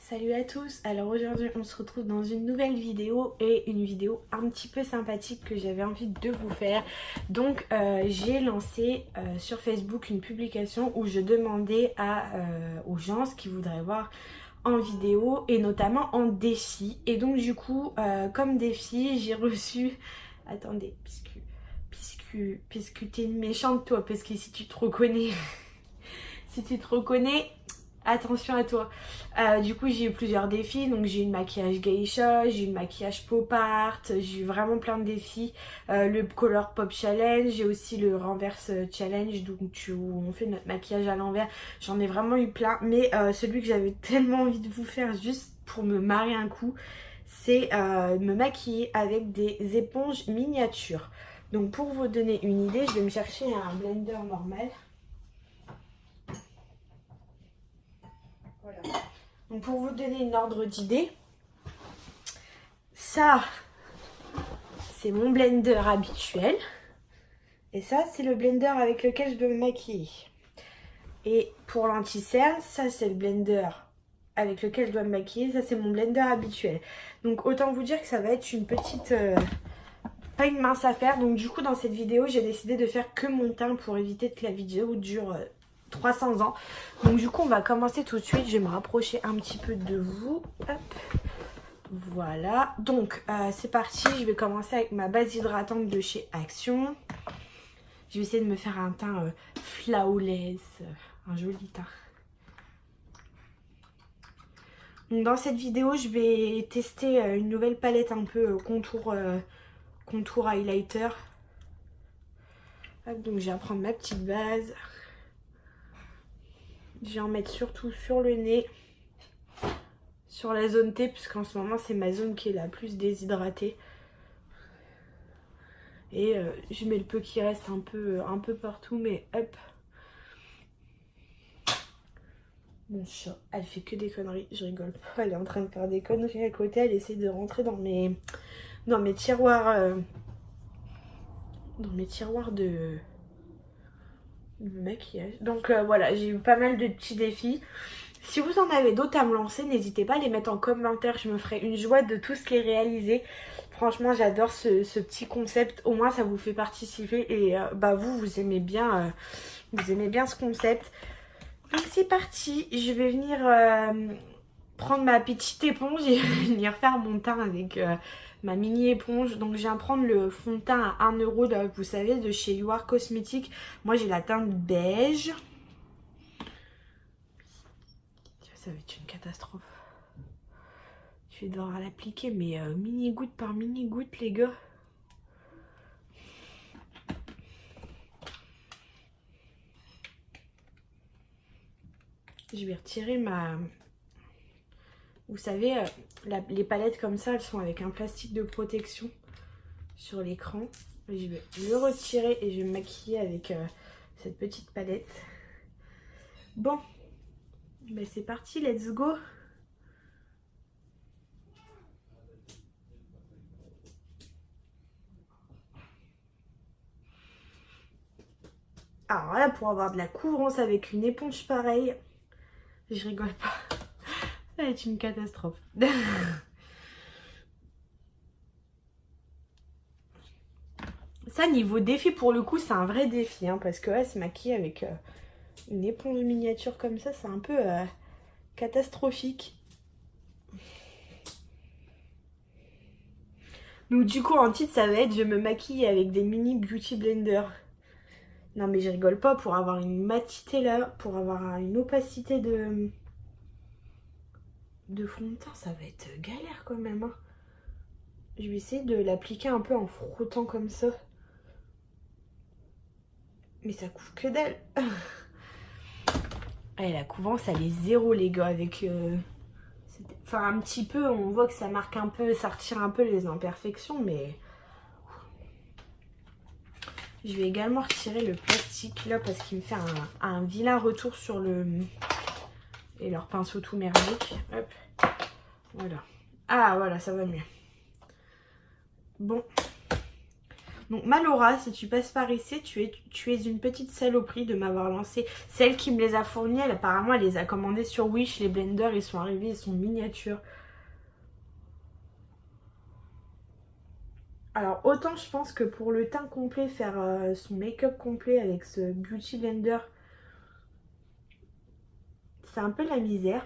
Salut à tous, alors aujourd'hui on se retrouve dans une nouvelle vidéo et une vidéo un petit peu sympathique que j'avais envie de vous faire. Donc j'ai lancé sur Facebook une publication où je demandais aux gens ce qu'ils voudraient voir en vidéo et notamment en défi. Et donc du coup comme défi j'ai reçu... Attendez, puisque t'es une méchante toi, parce que si tu te reconnais... si tu te reconnais... Attention à toi. Du coup j'ai eu plusieurs défis, donc j'ai eu le maquillage geisha, j'ai eu le maquillage pop art, j'ai eu vraiment plein de défis. Le color pop challenge, j'ai aussi le renverse challenge, donc où on fait notre maquillage à l'envers. J'en ai vraiment eu plein, mais celui que j'avais tellement envie de vous faire juste pour me marrer un coup, c'est me maquiller avec des éponges miniatures. Donc pour vous donner une idée, je vais me chercher un blender normal. Voilà. Donc pour vous donner une ordre d'idée, ça c'est mon blender habituel et ça c'est le blender avec lequel je dois me maquiller. Et pour l'anti-cerne, ça c'est le blender avec lequel je dois me maquiller, ça c'est mon blender habituel. Donc autant vous dire que ça va être une petite... pas une mince affaire. Donc du coup dans cette vidéo j'ai décidé de faire que mon teint pour éviter que la vidéo dure 300 ans. Donc du coup on va commencer tout de suite. Je vais me rapprocher un petit peu de vous. Hop. Voilà. Donc c'est parti. Je vais commencer avec ma base hydratante de chez Action. Je vais essayer de me faire un teint flawless. Un joli teint. Donc dans cette vidéo je vais tester une nouvelle palette un peu contour highlighter. Hop, donc je vais prendre ma petite base. Je vais en mettre surtout sur le nez, sur la zone T, puisqu'en ce moment c'est ma zone qui est la plus déshydratée. Et je mets le peu qui reste un peu partout, mais hop. Mon chat, elle fait que des conneries, je rigole pas, elle est en train de faire des conneries à côté, elle essaie de rentrer dans mes tiroirs, de maquillage. Donc voilà, j'ai eu pas mal de petits défis. Si vous en avez d'autres à me lancer, n'hésitez pas à les mettre en commentaire. Je me ferai une joie de tous les réaliser. Franchement, j'adore ce petit concept. Au moins, ça vous fait participer. Et vous aimez bien ce concept. Donc, c'est parti. Je vais venir prendre ma petite éponge et venir faire mon teint avec ma mini éponge. Donc, je viens prendre le fond de teint à 1 €, là, vous savez, de chez You Are Cosmetics. Moi, j'ai la teinte beige. Ça va être une catastrophe. Je vais devoir l'appliquer, mais mini goutte par mini goutte, les gars. Je vais retirer ma... Vous savez, les palettes comme ça, elles sont avec un plastique de protection sur l'écran. Je vais le retirer et je vais me maquiller avec cette petite palette. Bon, ben c'est parti, let's go. Alors là, pour avoir de la couvrance avec une éponge pareille, je rigole pas. Ça va être une catastrophe. Ça, niveau défi, pour le coup, c'est un vrai défi. Hein, parce que ouais, se maquiller avec une éponge miniature comme ça, c'est un peu catastrophique. Donc du coup, en titre, ça va être je me maquille avec des mini beauty blender. Non mais je rigole pas, pour avoir une matité là, pour avoir une opacité de fond de teint, ça va être galère quand même. Hein. Je vais essayer de l'appliquer un peu en frottant comme ça. Mais ça couvre que dalle. Et la couvrance, elle est zéro, les gars, avec... Enfin, un petit peu, on voit que ça marque un peu, ça retire un peu les imperfections, mais... Je vais également retirer le plastique, là, parce qu'il me fait un vilain retour sur le... Et leur pinceau tout merdique. Hop. Voilà. Ah, voilà, ça va mieux. Bon. Donc Malora, si tu passes par ici, tu es une petite saloperie de m'avoir lancé. Celle qui me les a fournis, apparemment elle les a commandés sur Wish. Les blenders, ils sont arrivés, ils sont miniatures. Alors autant je pense que pour le teint complet, faire son make-up complet avec ce Beauty Blender, c'est un peu la misère.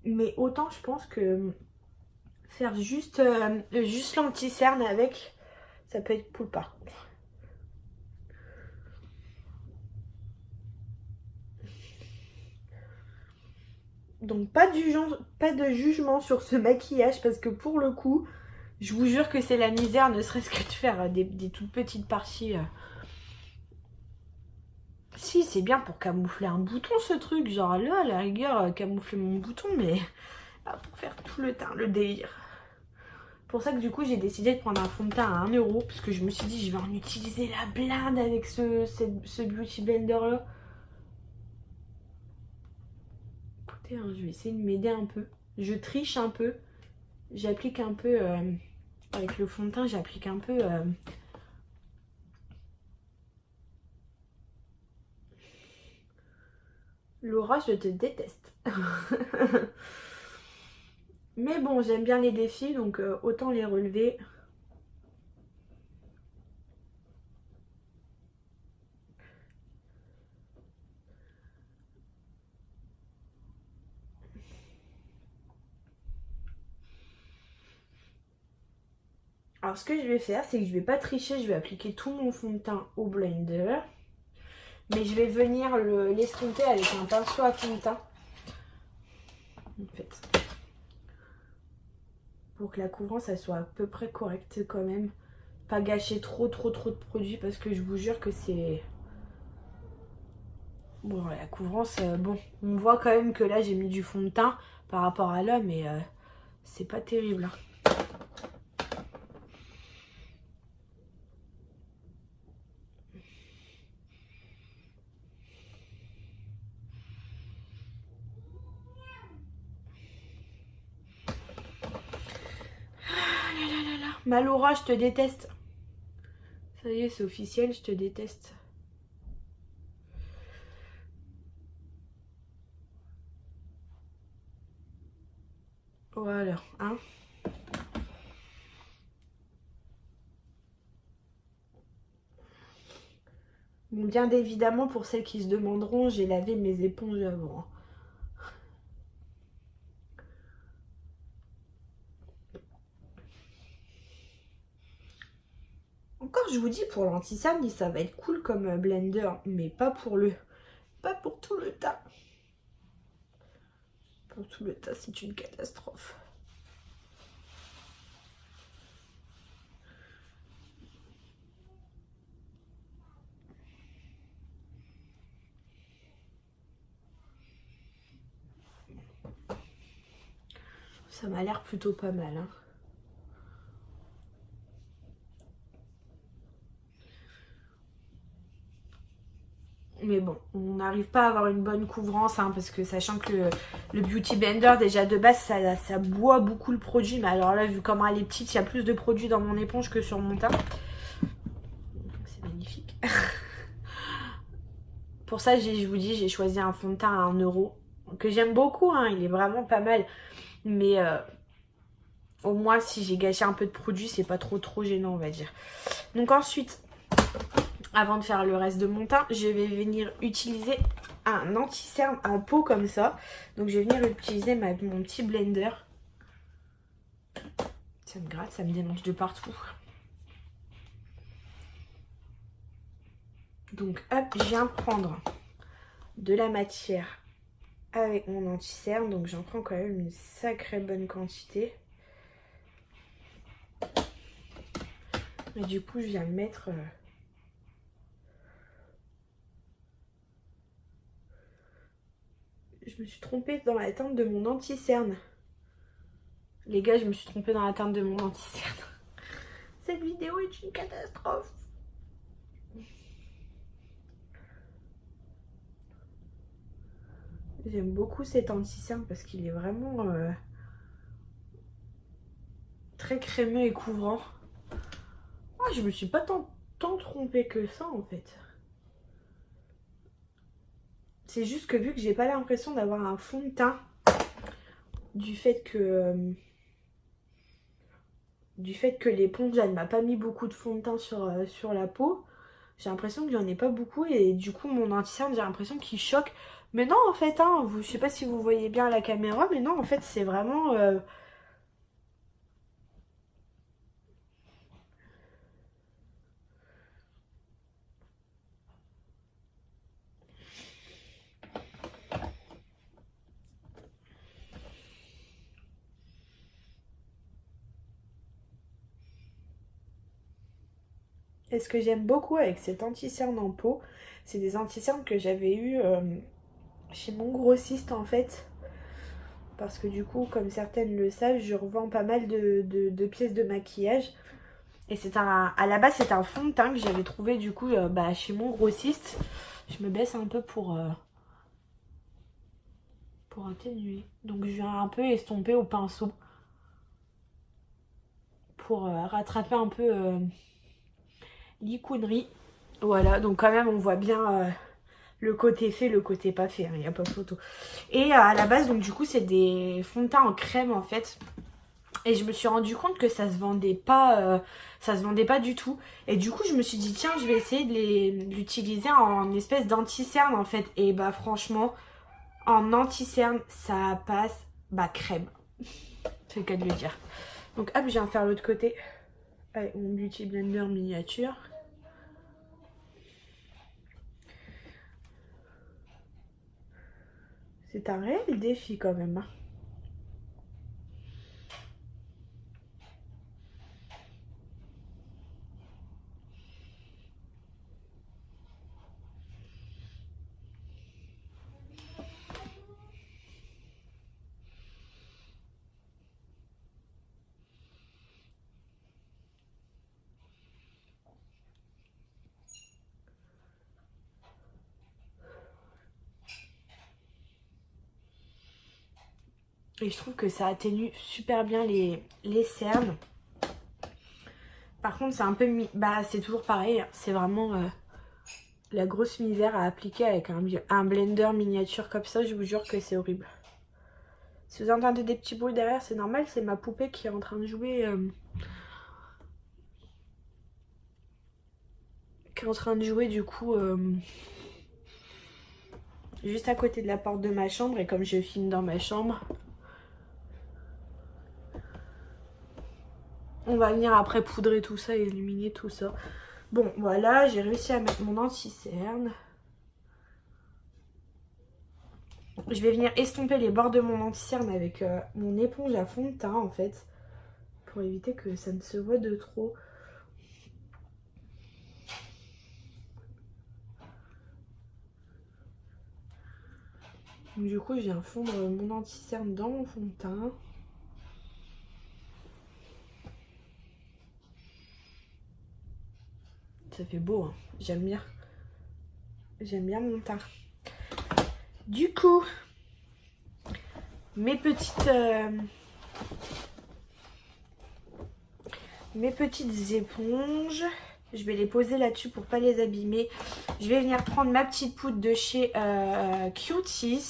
Mais autant je pense que faire juste l'anti-cerne avec, ça peut être cool par contre. Donc pas de jugement sur ce maquillage parce que pour le coup, je vous jure que c'est la misère, ne serait-ce que de faire des toutes petites parties. Si, c'est bien pour camoufler un bouton ce truc, genre là, à la rigueur, camoufler mon bouton, mais pas pour faire tout le teint, le délire. Pour ça que du coup, j'ai décidé de prendre un fond de teint à 1 euro, parce que je me suis dit, je vais en utiliser la blinde avec ce Beauty Blender là. Écoutez, hein, je vais essayer de m'aider un peu. Je triche un peu. J'applique un peu, avec le fond de teint, j'applique un peu... Laura, je te déteste. Mais bon, j'aime bien les défis, donc autant les relever. Alors ce que je vais faire, c'est que je vais pas tricher, je vais appliquer tout mon fond de teint au blender. Mais je vais venir l'estomper avec un pinceau à fond de teint. En fait. Pour que la couvrance elle soit à peu près correcte quand même. Pas gâcher trop de produits parce que je vous jure que c'est... Bon, la couvrance, bon, on voit quand même que là j'ai mis du fond de teint par rapport à là, mais c'est pas terrible. Hein. Malora, je te déteste. Ça y est, c'est officiel, je te déteste. Voilà, hein. Bon, bien évidemment, pour celles qui se demanderont, j'ai lavé mes éponges avant. Encore, je vous dis, pour l'anti-cerne, ça va être cool comme blender, mais pas pour tout le tas. Pour tout le tas, c'est une catastrophe. Ça m'a l'air plutôt pas mal, hein. Mais bon, on n'arrive pas à avoir une bonne couvrance, hein, parce que sachant que le Beauty Blender, déjà de base, ça boit beaucoup le produit. Mais alors là, vu comment elle est petite, il y a plus de produit dans mon éponge que sur mon teint. C'est magnifique. Pour ça, je vous dis, j'ai choisi un fond de teint à 1 euro. Que j'aime beaucoup, hein, il est vraiment pas mal. Mais au moins, si j'ai gâché un peu de produit, c'est pas trop gênant, on va dire. Donc ensuite... Avant de faire le reste de mon teint, je vais venir utiliser un anti-cerne en pot comme ça. Donc je vais venir utiliser mon petit blender. Ça me gratte, ça me démange de partout. Donc hop, je viens prendre de la matière avec mon anti-cerne. Donc j'en prends quand même une sacrée bonne quantité. Et du coup, je viens le mettre... Je me suis trompée dans la teinte de mon anti-cerne. Les gars, je me suis trompée dans la teinte de mon anti-cerne. Cette vidéo est une catastrophe. J'aime beaucoup cet anti-cerne parce qu'il est vraiment très crémeux et couvrant. Ah, je me suis pas tant trompée que ça en fait. C'est juste que vu que j'ai pas l'impression d'avoir un fond de teint, du fait que l'éponge elle m'a pas mis beaucoup de fond de teint sur la peau, j'ai l'impression que j'en ai pas beaucoup et du coup mon anti-cerne j'ai l'impression qu'il choque. Mais non en fait, hein, je sais pas si vous voyez bien à la caméra, mais non en fait c'est vraiment... Et ce que j'aime beaucoup avec cet anti-cerne en peau, c'est des anti-cernes que j'avais eu chez mon grossiste en fait. Parce que du coup, comme certaines le savent, je revends pas mal de pièces de maquillage. Et à la base, c'est un fond de teint que j'avais trouvé du coup chez mon grossiste. Je me baisse un peu pour atténuer. Donc je viens un peu estomper au pinceau pour rattraper un peu l'icônerie. Voilà, donc quand même on voit bien le côté fait, le côté pas fait, il n'y a pas photo. Et à la base, donc du coup, c'est des fonds de teint en crème en fait. Et je me suis rendu compte que ça se vendait pas du tout. Et du coup, je me suis dit, tiens, je vais essayer de l'utiliser en espèce d'anti-cerne en fait. Et bah franchement, en anti-cerne, ça passe crème. C'est le cas de le dire. Donc hop, je viens faire l'autre côté avec mon Beauty Blender miniature. C'est un réel défi quand même. Et je trouve que ça atténue super bien les cernes. Par contre, c'est un peu... c'est toujours pareil. C'est vraiment la grosse misère à appliquer avec un blender miniature comme ça. Je vous jure que c'est horrible. Si vous entendez des petits bruits derrière, c'est normal. C'est ma poupée qui est en train de jouer... du coup... juste à côté de la porte de ma chambre. Et comme je filme dans ma chambre... On va venir après poudrer tout ça et illuminer tout ça. Bon, voilà, j'ai réussi à mettre mon anti-cerne. Je vais venir estomper les bords de mon anti-cerne avec mon éponge à fond de teint, en fait. Pour éviter que ça ne se voit de trop. Donc, du coup, je viens fondre mon anti-cerne dans mon fond de teint. Ça fait beau, hein. J'aime bien. J'aime bien mon teint. Du coup, mes petites éponges, je vais les poser là-dessus pour pas les abîmer. Je vais venir prendre ma petite poudre de chez Cuties.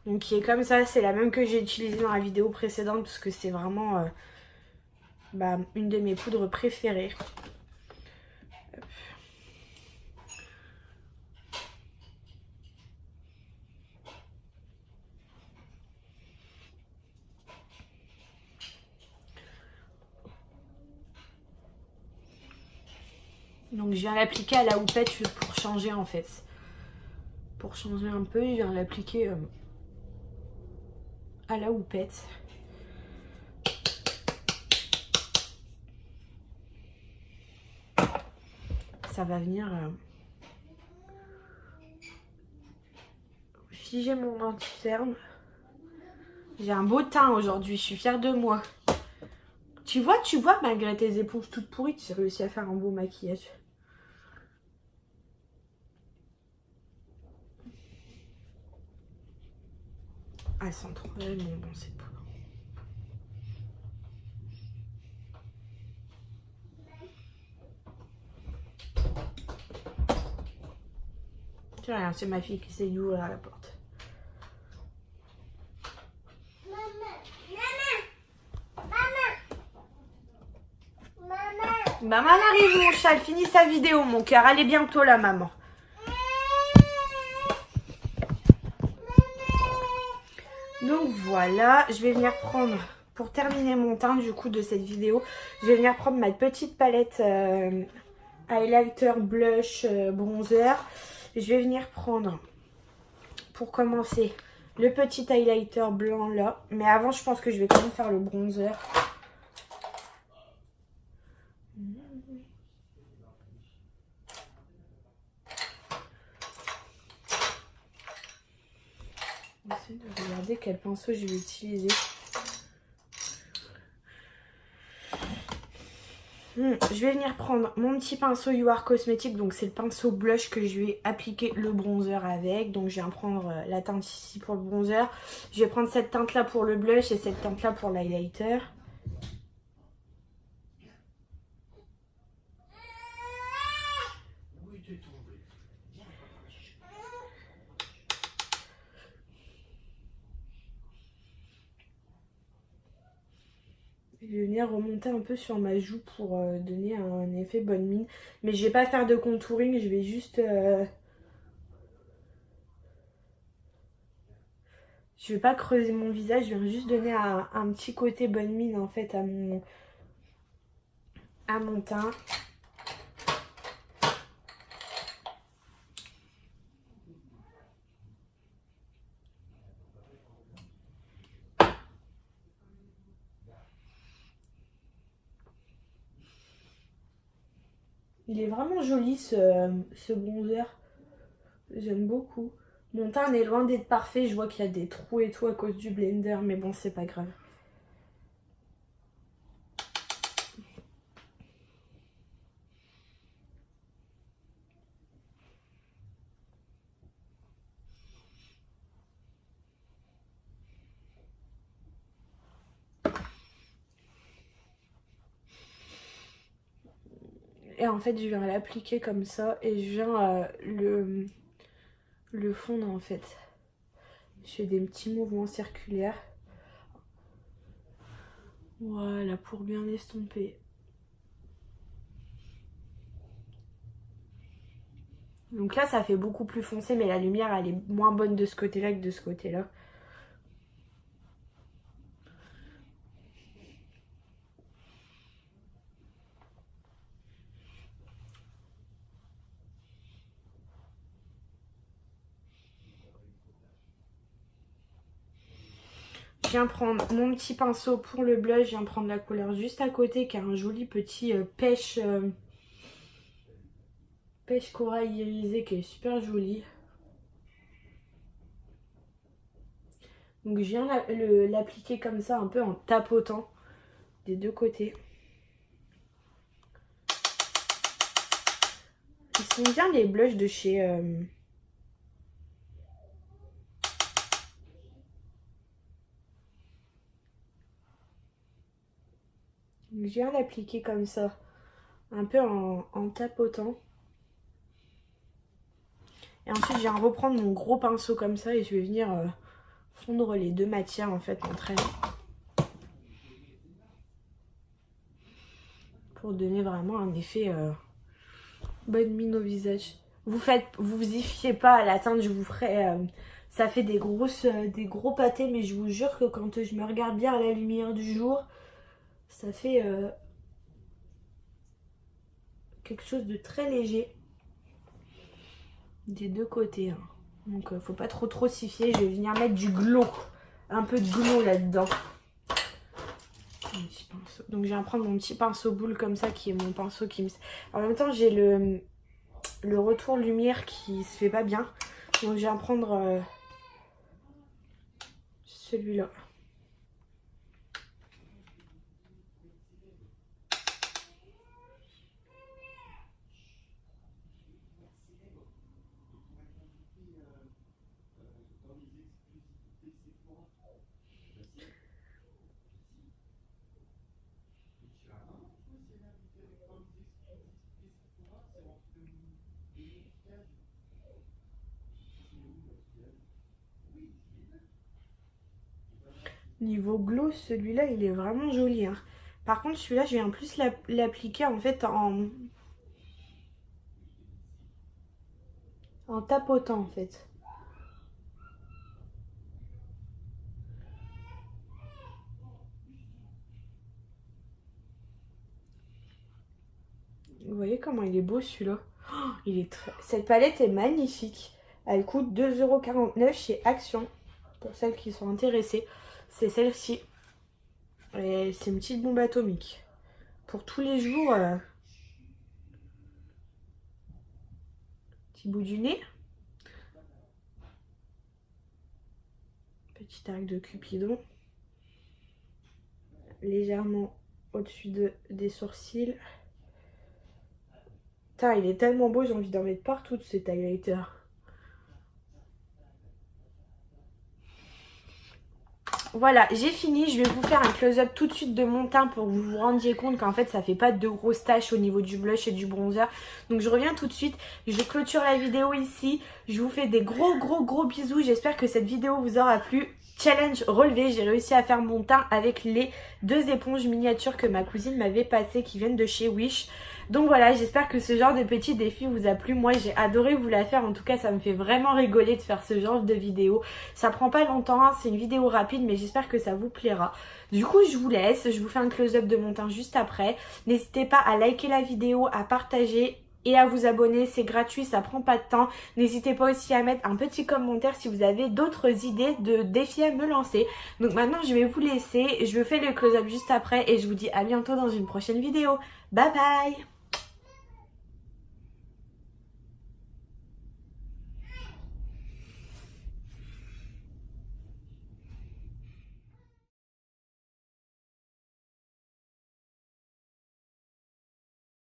Donc qui est comme ça, c'est la même que j'ai utilisée dans la vidéo précédente parce que c'est vraiment une de mes poudres préférées. Donc je viens l'appliquer à la houppette pour changer en fait. Pour changer un peu, je viens l'appliquer à la houppette. Ça va venir figer mon anti-cerne. J'ai un beau teint aujourd'hui, je suis fière de moi. Tu vois, malgré tes éponges toutes pourries, j'ai réussi à faire un beau maquillage. Ah, elles sentent vraiment bon ces poudres. C'est rien, c'est ma fille qui essaye d'ouvrir la porte. Maman arrive mon chat, elle finit sa vidéo mon cœur. Elle est bientôt là maman. Donc voilà, je vais venir prendre, pour terminer mon teint du coup de cette vidéo, je vais venir prendre ma petite palette highlighter, blush, bronzer. Je vais venir prendre, pour commencer, le petit highlighter blanc là. Mais avant, je pense que je vais quand même faire le bronzer. Je vais essayer de regarder quel pinceau je vais utiliser. Je vais venir prendre mon petit pinceau You Are Cosmetics. Donc c'est le pinceau blush que je vais appliquer le bronzer avec. Donc je viens prendre la teinte ici pour le bronzer. Je vais prendre cette teinte là pour le blush et cette teinte là pour l'highlighter. Je vais venir remonter un peu sur ma joue pour donner un effet bonne mine. Mais je vais pas faire de contouring, je vais juste... Je vais pas creuser mon visage, je vais juste donner un petit côté bonne mine en fait à mon teint. Il est vraiment joli ce bronzer. J'aime beaucoup. Mon teint est loin d'être parfait. Je vois qu'il y a des trous et tout à cause du blender. Mais bon, c'est pas grave. Et en fait, je viens l'appliquer comme ça. Et je viens le fondre en fait. Je fais des petits mouvements circulaires. Voilà, pour bien l'estomper. Donc là, ça fait beaucoup plus foncé, mais la lumière, elle est moins bonne de ce côté-là que de ce côté-là. Je viens prendre mon petit pinceau pour le blush. Je viens prendre la couleur juste à côté qui a un joli petit pêche corail irisé qui est super joli. Donc je viens l'appliquer comme ça un peu en tapotant des deux côtés. Ils sont bien les blushs de chez... Donc je viens l'appliquer comme ça, un peu en tapotant. Et ensuite je viens reprendre mon gros pinceau comme ça et je vais venir fondre les deux matières en fait entre elles. Pour donner vraiment un effet bonne mine au visage. Vous y fiez pas à la teinte, je vous ferai... ça fait des gros pâtés, mais je vous jure que quand je me regarde bien à la lumière du jour, ça fait quelque chose de très léger. Des deux côtés. Hein. Donc faut pas trop s'y fier. Je vais venir mettre du glow. Un peu de glow là-dedans. Donc je viens prendre mon petit pinceau boule comme ça qui est mon pinceau qui me... En même temps j'ai le retour lumière qui se fait pas bien. Donc je viens prendre celui-là. Niveau gloss, celui-là, il est vraiment joli. Hein. Par contre, celui-là, je viens plus l'appliquer en fait en tapotant en fait. Vous voyez comment il est beau celui-là. Oh, cette palette est magnifique. Elle coûte 2,49 € chez Action. Pour celles qui sont intéressées, c'est celle-ci. Et c'est une petite bombe atomique. Pour tous les jours. Petit bout du nez. Petit arc de Cupidon. Légèrement au-dessus des sourcils. Putain, il est tellement beau, j'ai envie d'en mettre partout de cet highlighter. Voilà, j'ai fini. Je vais vous faire un close-up tout de suite de mon teint pour que vous vous rendiez compte qu'en fait ça fait pas de grosses taches au niveau du blush et du bronzer. Donc je reviens tout de suite. Je clôture la vidéo ici. Je vous fais des gros bisous. J'espère que cette vidéo vous aura plu. Challenge relevé, j'ai réussi à faire mon teint avec les 2 éponges miniatures que ma cousine m'avait passées qui viennent de chez Wish. Donc voilà, j'espère que ce genre de petit défi vous a plu. Moi j'ai adoré vous la faire, en tout cas ça me fait vraiment rigoler de faire ce genre de vidéo. Ça prend pas longtemps, hein. C'est une vidéo rapide mais j'espère que ça vous plaira. Du coup je vous laisse, je vous fais un close-up de mon teint juste après. N'hésitez pas à liker la vidéo, à partager et à vous abonner, c'est gratuit, ça prend pas de temps. N'hésitez pas aussi à mettre un petit commentaire si vous avez d'autres idées de défis à me lancer. Donc maintenant je vais vous laisser, je fais le close-up juste après et je vous dis à bientôt dans une prochaine vidéo. Bye bye!